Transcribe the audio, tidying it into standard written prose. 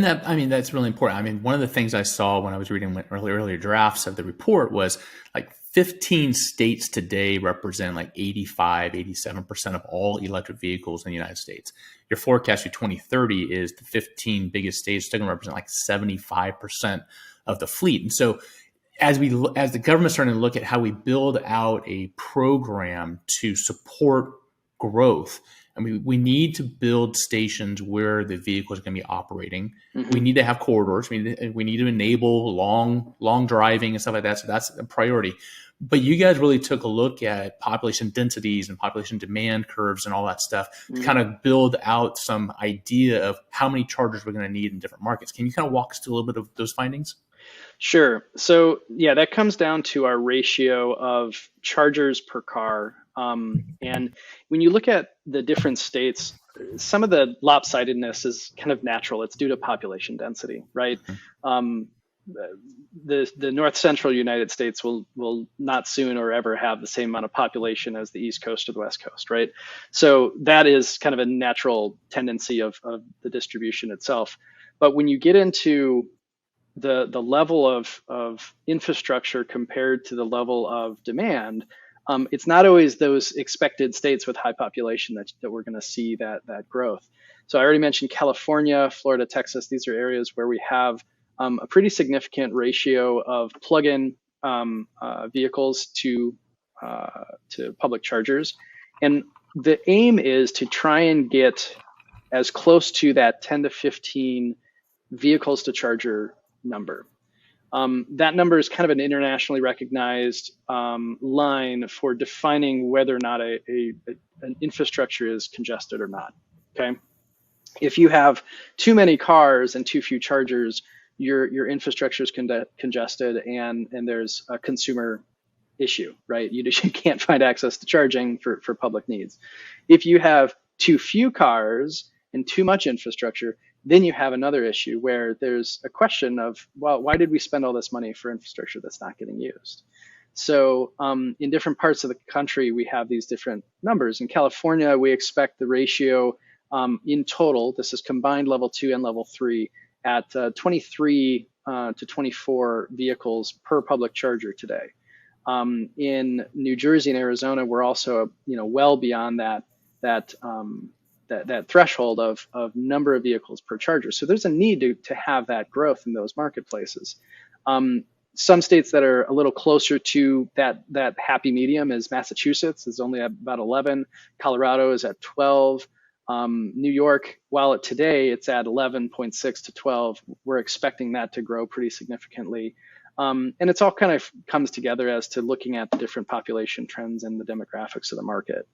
And that, I mean, that's really important. I mean, one of the things I saw when I was reading earlier drafts of the report was like 15 states today represent like 85, 87% of all electric vehicles in the United States. Your forecast for 2030 is the 15 biggest states still going to represent like 75% of the fleet. And so as the government's starting to look at how we build out a program to support growth, I mean, we need to build stations where the vehicles are going to be operating. Mm-hmm. We need to have corridors. We need to enable long driving and stuff like that. So that's a priority. But you guys really took a look at population densities and population demand curves and all that stuff to kind of build out some idea of how many chargers we're going to need in different markets. Can you kind of walk us through a little bit of those findings? Sure. So yeah, that comes down to our ratio of chargers per car. And when you look at the different states, some of the lopsidedness is kind of natural. It's due to population density, right? The north central United States will not soon or ever have the same amount of population as the East Coast or the West Coast, right? So that is kind of a natural tendency of the distribution itself. But when you get into the level of infrastructure compared to the level of demand, it's not always those expected states with high population that we're going to see that growth. So I already mentioned California, Florida, Texas. These are areas where we have a pretty significant ratio of plug-in vehicles to public chargers. And the aim is to try and get as close to that 10 to 15 vehicles to charger number. That number is kind of an internationally recognized line for defining whether or not an infrastructure is congested or not. Okay, if you have too many cars and too few chargers, your infrastructure is congested, and there's a consumer issue, right? You can't find access to charging for public needs. If you have too few cars and too much infrastructure, then you have another issue where there's a question of, well, why did we spend all this money for infrastructure that's not getting used? So in different parts of the country, we have these different numbers. In California, we expect the ratio in total, this is combined level 2 and level 3, at 23 to 24 vehicles per public charger today. In New Jersey and Arizona, we're also well beyond that threshold of number of vehicles per charger. So there's a need to have that growth in those marketplaces. Some states that are a little closer to that happy medium is Massachusetts is only at about 11. Colorado is at 12. New York, while today it's at 11.6 to 12, we're expecting that to grow pretty significantly. And it's all kind of comes together as to looking at the different population trends and the demographics of the market.